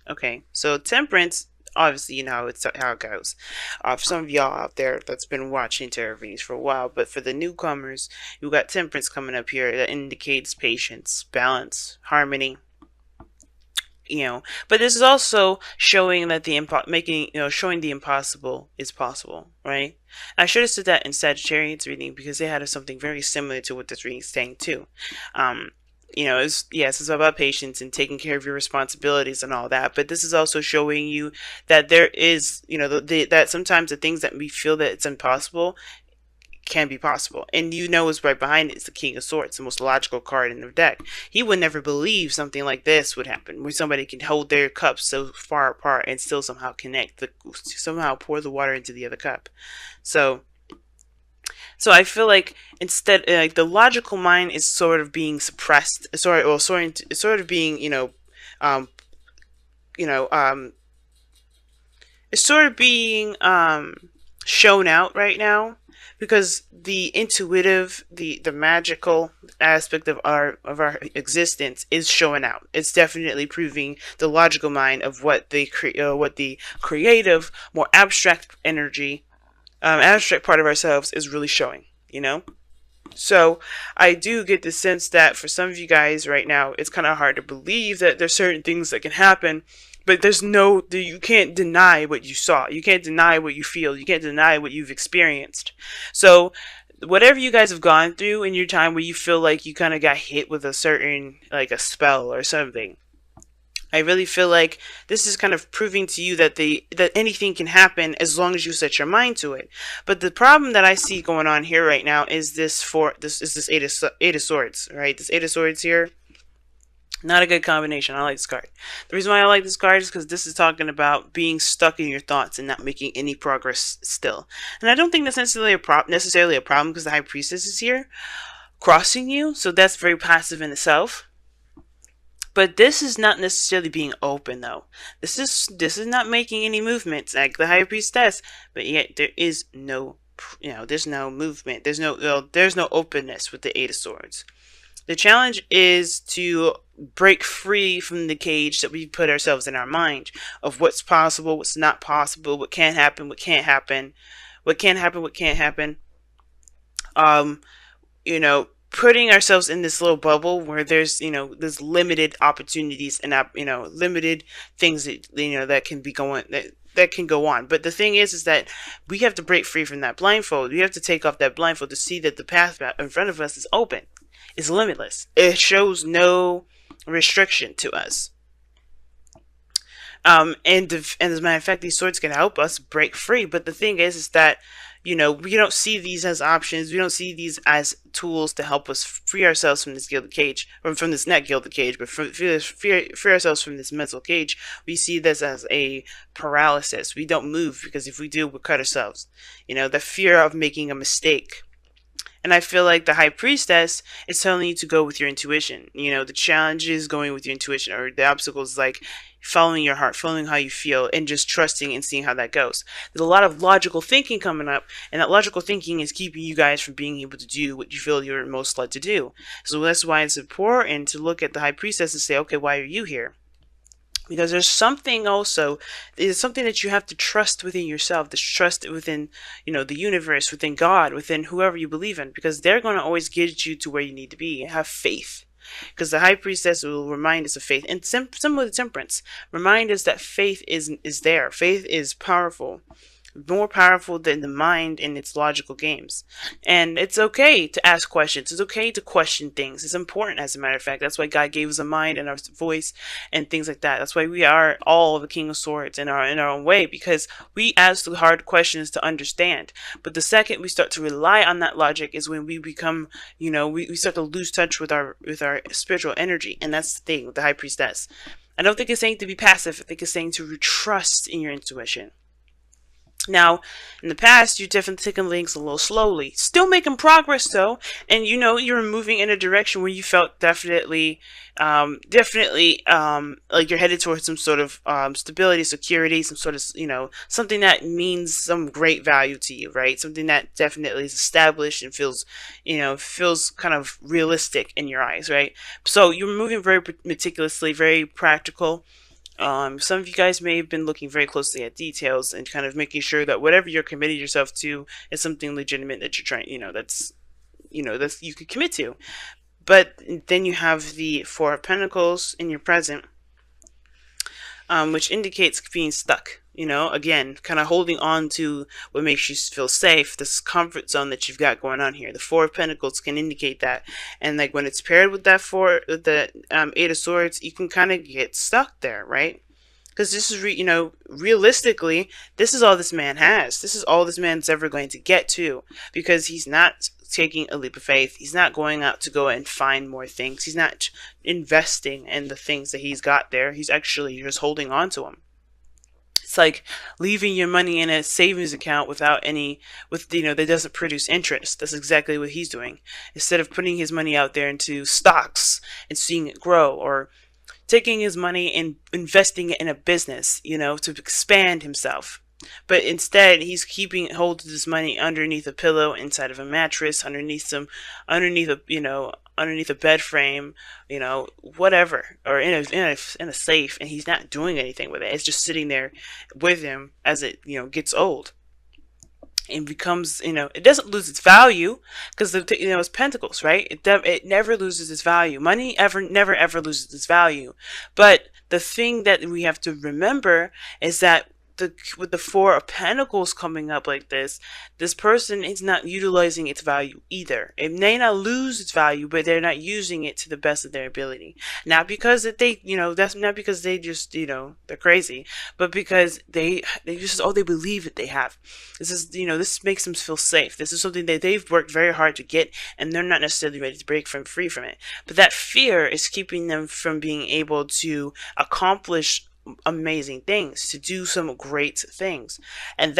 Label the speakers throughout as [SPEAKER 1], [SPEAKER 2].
[SPEAKER 1] Okay, so temperance, obviously, you know it's how it goes. For some of y'all out there that's been watching tarot readings for a while, but for the newcomers, you got temperance coming up here that indicates patience, balance, harmony. But this is also showing that making, showing the impossible is possible, right? I should have said that in Sagittarius reading because they had something very similar to what this reading is saying too. Um, it's about patience and taking care of your responsibilities and all that. But this is also showing you that there is, that sometimes the things that we feel that it's impossible can be possible. And what's right behind it is the King of Swords, the most logical card in the deck. He would never believe something like this would happen, where somebody can hold their cups so far apart and still somehow somehow pour the water into the other cup. So, so I feel like instead, like the logical mind is sort of being suppressed, sort of being, um, you know, um, it's sort of being shown out right now because the intuitive, the magical aspect of our existence is showing out. It's definitely proving the logical mind of what the creative, more abstract energy, abstract part of ourselves is really showing. So I do get the sense that for some of you guys right now, it's kind of hard to believe that there's certain things that can happen, but you can't deny what you saw. You can't deny what you feel. You can't deny what you've experienced. So whatever you guys have gone through in your time where you feel like you kind of got hit with a certain, like a spell or something, I really feel like this is kind of proving to you that that anything can happen as long as you set your mind to it. But the problem that I see going on here right now is this eight of swords, right? This eight of swords here, not a good combination. I like this card. The reason why I like this card is because this is talking about being stuck in your thoughts and not making any progress still. And I don't think that's necessarily a problem because the High Priestess is here crossing you, so that's very passive in itself. But this is not necessarily being open though. This is not making any movements like the High Priestess, but yet there is no, there's no movement. There's no openness with the Eight of Swords. The challenge is to break free from the cage that we put ourselves in our mind of what's possible, what's not possible, what can happen, what can't happen, what can happen, what can't happen. Um, Putting ourselves in this little bubble where there's limited opportunities and limited things that can be going that can go on. But the thing is that we have to break free from that blindfold. We have to take off that blindfold to see that the path in front of us is open. It's limitless. It shows no restriction to us. And as a matter of fact, these swords can help us break free. But the thing is that we don't see these as options. We don't see these as tools to help us free ourselves from this gilded cage, or from this not gilded cage, but free ourselves from this mental cage. We see this as a paralysis. We don't move because if we do, we'll cut ourselves. The fear of making a mistake. And I feel like the High Priestess is telling you to go with your intuition. The challenge is going with your intuition, or the obstacle is like following your heart, following how you feel, and just trusting and seeing how that goes. There's a lot of logical thinking coming up, and that logical thinking is keeping you guys from being able to do what you feel you're most led to do. So that's why it's important to look at the High Priestess and say, okay, why are you here? Because there's something that you have to trust within yourself, to trust within, the universe, within God, within whoever you believe in, because they're going to always get you to where you need to be. Have faith. Because the High Priestess will remind us of faith. And similar to Temperance, remind us that faith is there. Faith is powerful. More powerful than the mind in its logical games. And it's okay to ask questions. It's okay to question things. It's important, as a matter of fact. That's why God gave us a mind and our voice and things like that. That's why we are all the King of Swords in our own way, because we ask the hard questions to understand. But the second we start to rely on that logic is when we become, we start to lose touch with our spiritual energy. And that's the thing with the High Priestess. I don't think it's saying to be passive. I think it's saying to trust in your intuition. Now, in the past, you've definitely taken things a little slowly. Still making progress, though. And, you're moving in a direction where you felt definitely, like you're headed towards some sort of stability, security, some sort of, something that means some great value to you, right? Something that definitely is established and feels kind of realistic in your eyes, right? So you're moving very meticulously, very practical. Some of you guys may have been looking very closely at details and kind of making sure that whatever you're committing yourself to is something legitimate that you're trying, that's you could commit to. But then you have the Four of Pentacles in your present, which indicates being stuck. Again, kind of holding on to what makes you feel safe, this comfort zone that you've got going on here. The Four of Pentacles can indicate that, and like when it's paired with that the Eight of Swords, you can kind of get stuck there, right? Because this is, realistically, this is all this man has. This is all this man's ever going to get to, because he's not taking a leap of faith. He's not going out to go and find more things. He's not investing in the things that he's got there. He's actually just holding on to them. It's like leaving your money in a savings account that doesn't produce interest. That's exactly what he's doing. Instead of putting his money out there into stocks and seeing it grow, or taking his money and investing it in a business, to expand himself. But instead, he's keeping hold of this money underneath a pillow, inside of a mattress, underneath a bed frame, whatever, or in a safe, and he's not doing anything with it. It's just sitting there with him as it gets old. It becomes, it doesn't lose its value, because it's pentacles, right? It never loses its value. Money never ever loses its value. But the thing that we have to remember is that with the Four of Pentacles coming up like this person is not utilizing its value either. It may not lose its value, but they're not using it to the best of their ability. Not because that's not because they just, they're crazy, but because they just, they believe that they have. This makes them feel safe. This is something that they've worked very hard to get, and they're not necessarily ready to break free from it. But that fear is keeping them from being able to accomplish amazing things, to do some great things, and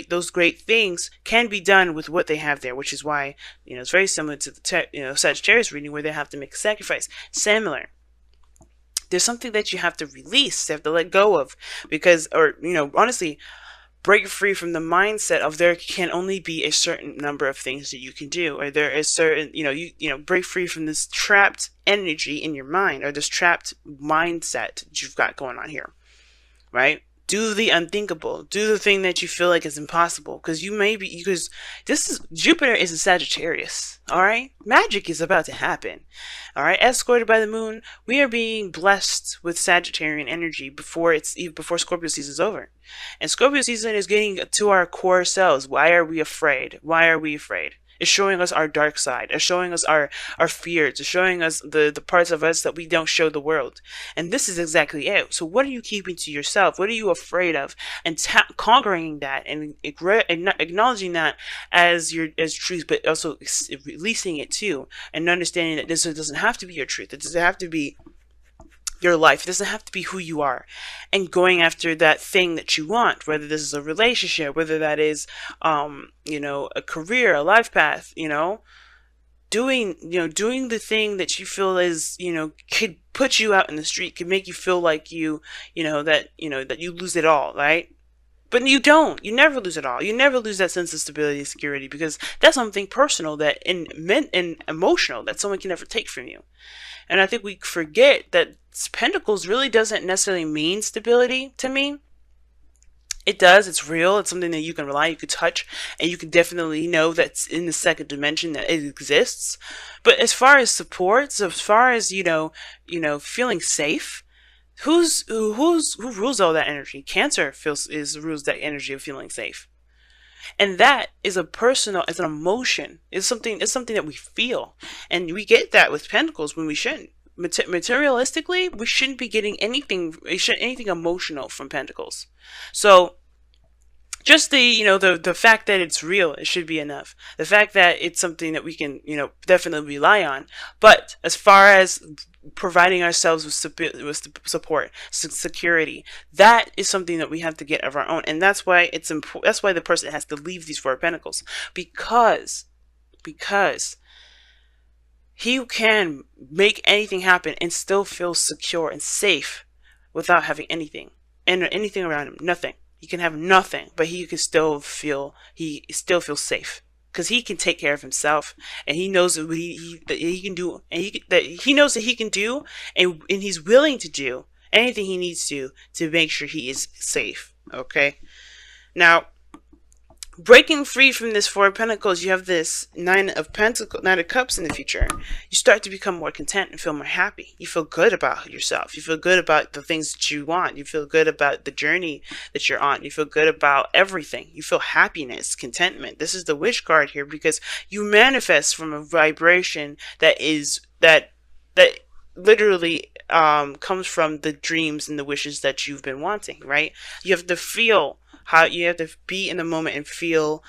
[SPEAKER 1] those great things can be done with what they have there, which is why it's very similar to the Sagittarius reading, where they have to make a sacrifice. Similar, there's something that you have to release, you have to let go of, because, or honestly, break free from the mindset of there can only be a certain number of things that you can do, or there is certain, break free from this trapped energy in your mind, or this trapped mindset that you've got going on here, right? Do the unthinkable. Do the thing that you feel like is impossible, because Jupiter is a Sagittarius, all right? Magic is about to happen, all right? Escorted by the moon, we are being blessed with Sagittarian energy before Scorpio season is over. And Scorpio season is getting to our core selves. Why are we afraid? Why are we afraid? It's showing us our dark side. It's showing us our fears. It's showing us the parts of us that we don't show the world. And this is exactly it. So what are you keeping to yourself? What are you afraid of? And conquering that, and acknowledging that as truth, but also releasing it too, and understanding that this doesn't have to be your truth. It doesn't have to be your life. It doesn't have to be who you are, and going after that thing that you want, whether this is a relationship, whether that is a career, a life path, doing the thing that you feel is could put you out in the street, could make you feel like that you lose it all, right? But you don't. You never lose it all. You never lose that sense of stability and security, because that's something personal and emotional that someone can never take from you. And I think we forget that Pentacles really doesn't necessarily mean stability to me. It does. It's real. It's something that you can rely, you can touch, and you can definitely know that's in the second dimension, that it exists. But as far as support, so as far as feeling safe, who rules all that energy? Cancer rules that energy of feeling safe. And that is it's an emotion. It's something that we feel. And we get that with Pentacles when we shouldn't. Materialistically, we shouldn't be getting anything emotional from Pentacles. So just the fact that it's real, it should be enough. The fact that it's something that we can, definitely rely on. But as far as providing ourselves with support, security, that is something that we have to get of our own. And that's why it's important. That's why the person has to leave these Four of Pentacles, because he can make anything happen and still feel secure and safe without having anything around him. Nothing. He can have nothing, but he still feels safe, because he can take care of himself, and he knows that he can do, and he knows that he can do, and he's willing to do, anything he needs to make sure he is safe. Okay. Now, breaking free from this Four of Pentacles, you have this Nine of Cups in the future. You start to become more content and feel more happy. You feel good about yourself. You feel good about the things that you want. You feel good about the journey that you're on. You feel good about everything. You feel happiness, contentment. This is the Witch card here because you manifest from a vibration that literally comes from the dreams and the wishes that you've been wanting, right? You have to feel how you have to be in the moment and feel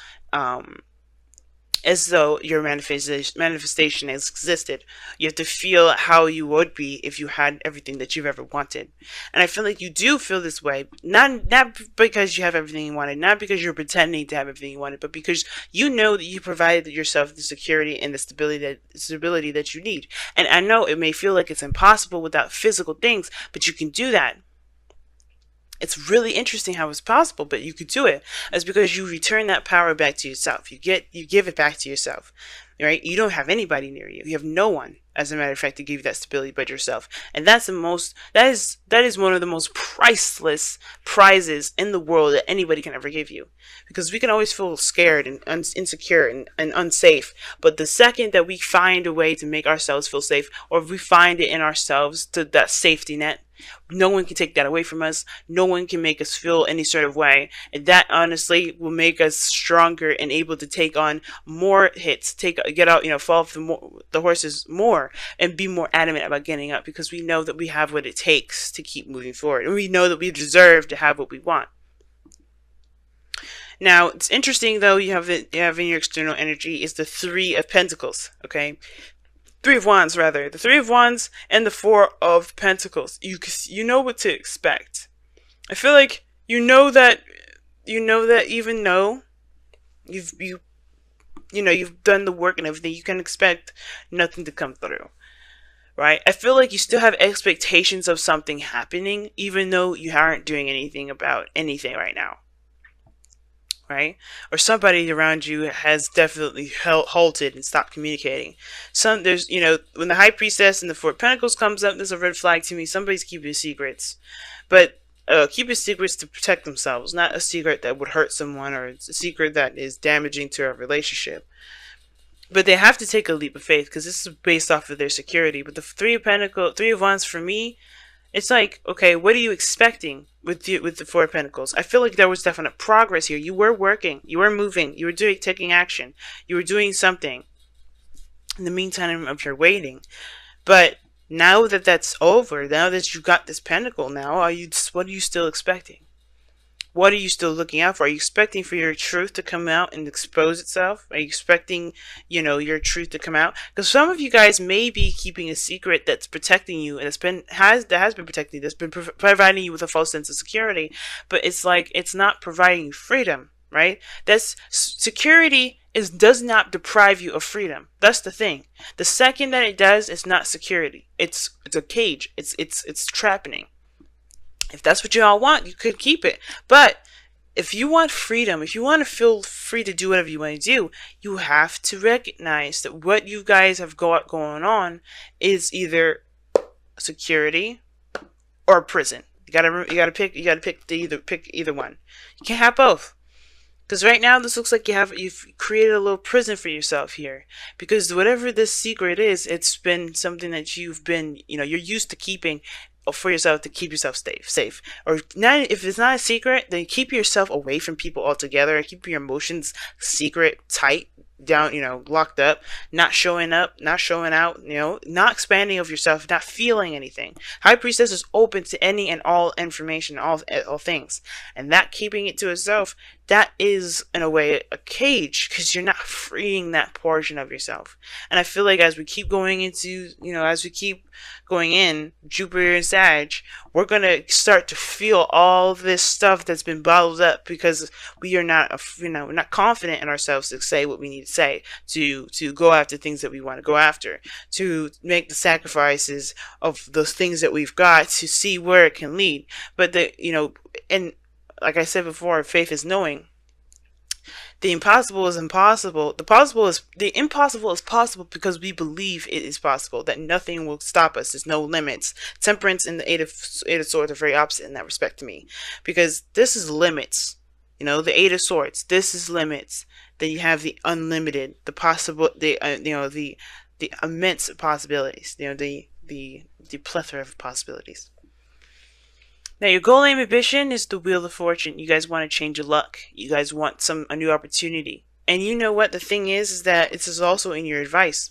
[SPEAKER 1] as though your manifestation has existed. You have to feel how you would be if you had everything that you've ever wanted. And I feel like you do feel this way, not because you have everything you wanted, not because you're pretending to have everything you wanted, but because you know that you provided yourself the security and the stability that you need. And I know it may feel like it's impossible without physical things, but you can do that. It's really interesting how it's possible, but you could do it. It's because you return that power back to yourself. You give it back to yourself, right? You don't have anybody near you. You have no one, as a matter of fact, to give you that stability but yourself. And that is one of the most priceless prizes in the world that anybody can ever give you. Because we can always feel scared and insecure and unsafe. But the second that we find a way to make ourselves feel safe, or if we find it in ourselves, to that safety net, no one can take that away from us. No one can make us feel any sort of way. And that honestly will make us stronger and able to take on more hits, get out, fall off the horses more, and be more adamant about getting up, because we know that we have what it takes to keep moving forward. And we know that we deserve to have what we want. Now, it's interesting though, you have in your external energy is the Three of Pentacles, okay? Three of Wands, rather. The Three of Wands and the Four of Pentacles. You know what to expect. I feel like you know that even though you've done the work and everything, you can expect nothing to come through. Right? I feel like you still have expectations of something happening, even though you aren't doing anything about anything right now. Right? Or somebody around you has definitely halted and stopped communicating. There's, when the High Priestess and the Four of Pentacles comes up, there's a red flag to me. Somebody's keeping secrets. But keeping secrets to protect themselves, not a secret that would hurt someone, or it's a secret that is damaging to a relationship. But they have to take a leap of faith, because this is based off of their security. But the Three of Wands for me, it's like, okay, what are you expecting with the Four of Pentacles? I feel like there was definite progress here. You were working, you were moving, you were taking action, you were doing something in the meantime of your waiting. But now that that's over, now that you got this pentacle, now what are you still expecting? What are you still looking out for? Are you expecting for your truth to come out and expose itself? Are you expecting, your truth to come out? Because some of you guys may be keeping a secret that's protecting you, and that has been protecting you, that's been providing you with a false sense of security. But it's like, it's not providing you freedom, right? Security does not deprive you of freedom. That's the thing. The second that it does, it's not security. It's a cage. It's trapping. If that's what you all want, you could keep it. But if you want freedom, if you want to feel free to do whatever you want to do, you have to recognize that what you guys have going on is either security or prison. You gotta pick either one. You can't have both. Because right now, this looks like you've created a little prison for yourself here. Because whatever this secret is, it's been something that you've been, you're used to keeping for yourself, to keep yourself safe. Or not, if it's not a secret, then keep yourself away from people altogether. Keep your emotions secret, tight, down, locked up, not showing up, not showing out, not expanding of yourself, not feeling anything. High Priestess is open to any and all information, all things. And that keeping it to itself, that is, in a way, a cage, because you're not freeing that portion of yourself. And I feel like as we keep going into, as we keep going in, Jupiter and Sag, we're going to start to feel all this stuff that's been bottled up, because we are not, we're not confident in ourselves to say what we need to say, to go after things that we want to go after, to make the sacrifices of those things that we've got, to see where it can lead. But and like I said before, faith is knowing. The impossible is impossible. The impossible is possible because we believe it is possible, that nothing will stop us. There's no limits. Temperance and the eight of swords are very opposite in that respect to me, because this is limits. The eight of swords. This is limits. Then you have the unlimited, the possible, the immense possibilities. The plethora of possibilities. Now, your goal, aim, ambition is the wheel of fortune. You guys want to change your luck. You guys want a new opportunity. And you know what the thing is that this is also in your advice.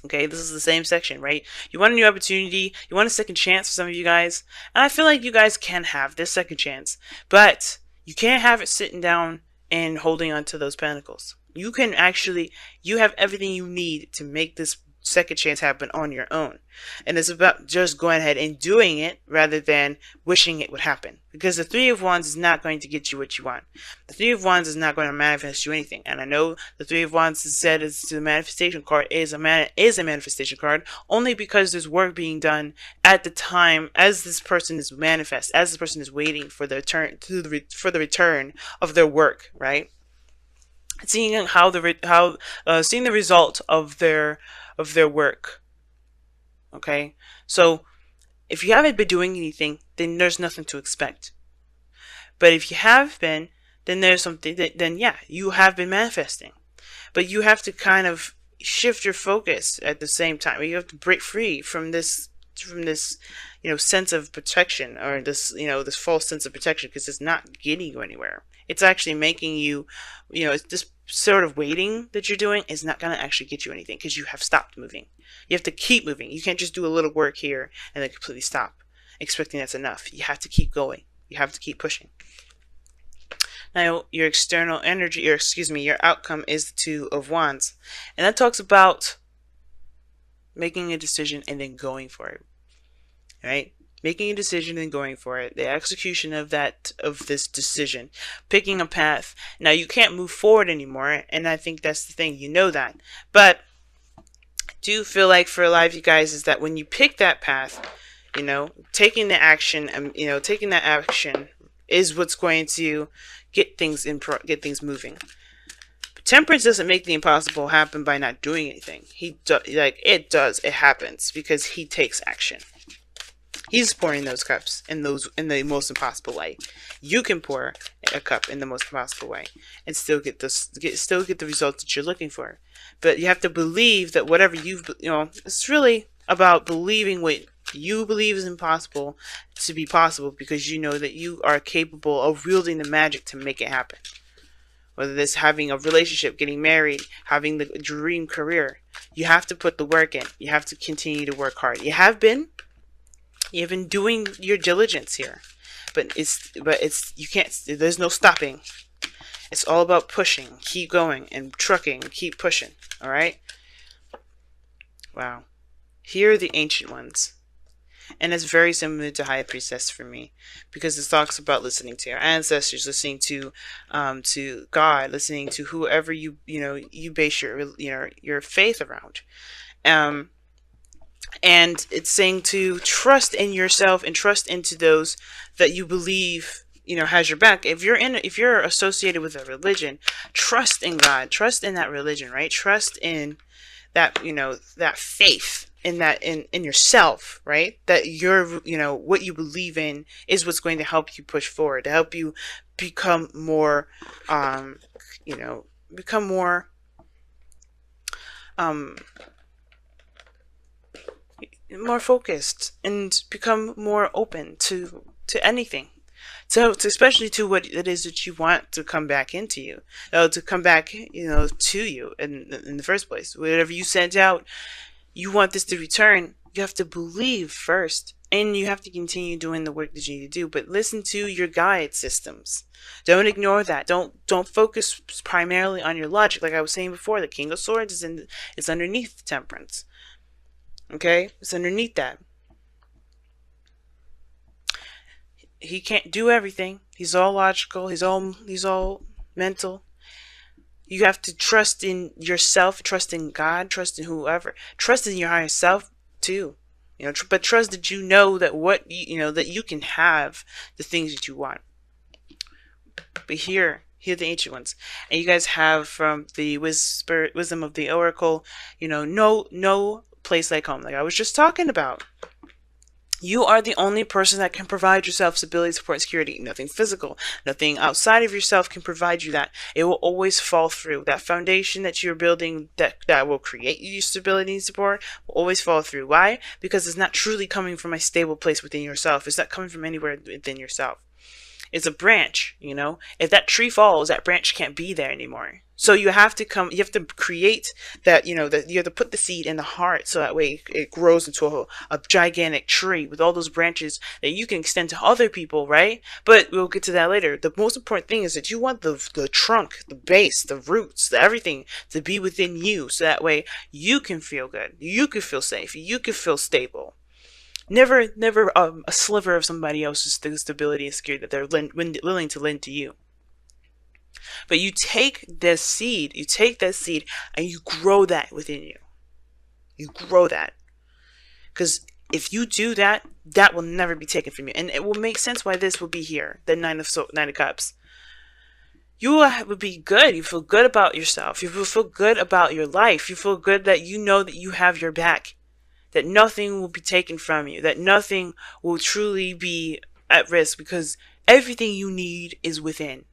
[SPEAKER 1] Okay, this is the same section, right? You want a new opportunity. You want a second chance for some of you guys. And I feel like you guys can have this second chance. But you can't have it sitting down and holding on to those pentacles. You have everything you need to make this second chance happen on your own. And it's about just going ahead and doing it rather than wishing it would happen. Because the Three of Wands is not going to get you what you want. The Three of Wands is not going to manifest you anything. And I know the Three of Wands is said as the manifestation card is a manifestation card only because there's work being done at the time as this person is as this person is waiting for the return of their work, right? Seeing seeing the result of their work. Okay, so if you haven't been doing anything, then there's nothing to expect. But if you have been, then there's something. Then yeah, you have been manifesting. But you have to kind of shift your focus at the same time. You have to break free from this sense of protection, or this false sense of protection, because it's not getting you anywhere. It's actually making you, it's this sort of waiting that you're doing is not going to actually get you anything, because you have stopped moving. You have to keep moving. You can't just do a little work here and then completely stop, expecting that's enough. You have to keep going. You have to keep pushing. Now, your external energy, your outcome is the Two of Wands. And that talks about making a decision and then going for it. Right? Making a decision and going for it. The execution of this decision. Picking a path. Now, you can't move forward anymore, and I think that's the thing. You know that. But I do feel like for a lot of you guys is that when you pick that path, taking the action, taking that action is what's going to get things moving. But Temperance doesn't make the impossible happen by not doing anything. It does. It happens because he takes action. He's pouring those cups in the most impossible way. You can pour a cup in the most impossible way and still get the results that you're looking for. But you have to believe that whatever it's really about believing what you believe is impossible to be possible, because you know that you are capable of wielding the magic to make it happen. Whether it's having a relationship, getting married, having the dream career, you have to put the work in. You have to continue to work hard. You've been doing your diligence here, but you can't. There's no stopping. It's all about pushing, keep going, and trucking, keep pushing. All right. Wow. Here are the Ancient Ones. And it's very similar to High Priestess for me, because it talks about listening to your ancestors, listening to God, listening to whoever you base your faith around. And it's saying to trust in yourself and trust into those that you believe has your back. If you're associated with a religion, trust in God, trust in that religion, right? Trust in that that faith in yourself, right? That what you believe in is what's going to help you push forward, to help you become more more focused and become more open to anything. So especially to what it is that you want to come back into you, to come back, to you in the first place. Whatever you sent out, you want this to return. You have to believe first, and you have to continue doing the work that you need to do. But listen to your guide systems. Don't ignore that. Don't focus primarily on your logic. Like I was saying before, the King of Swords is underneath Temperance. Okay, it's underneath that. He can't do everything. He's all logical. He's all mental. You have to trust in yourself, trust in God, trust in whoever, trust in your higher self too. But trust that that you can have the things that you want. But here Hear the ancient ones. And you guys have from the wisdom of the oracle, no place like home. Like I was just talking about. You are the only person that can provide yourself stability, support, and security. Nothing physical, nothing outside of yourself can provide you that. It will always fall through. That foundation that you're building that will create you stability and support will always fall through. Why? Because it's not truly coming from a stable place within yourself. It's not coming from anywhere within yourself. It's a branch, If that tree falls, that branch can't be there anymore. So you have to create that, that you have to put the seed in the heart so that way it grows into a gigantic tree with all those branches that you can extend to other people, right? But we'll get to that later. The most important thing is that you want the trunk, the base, the roots, everything to be within you so that way you can feel good. You can feel safe. You can feel stable. Never a sliver of somebody else's stability and security that they're willing to lend to you. But you take that seed, and you grow that within you. You grow that. Because if you do that, that will never be taken from you. And it will make sense why this will be here, the Nine of Cups. You will be good. You feel good about yourself. You will feel good about your life. You feel good that you know that you have your back. That nothing will be taken from you, that nothing will truly be at risk because everything you need is within.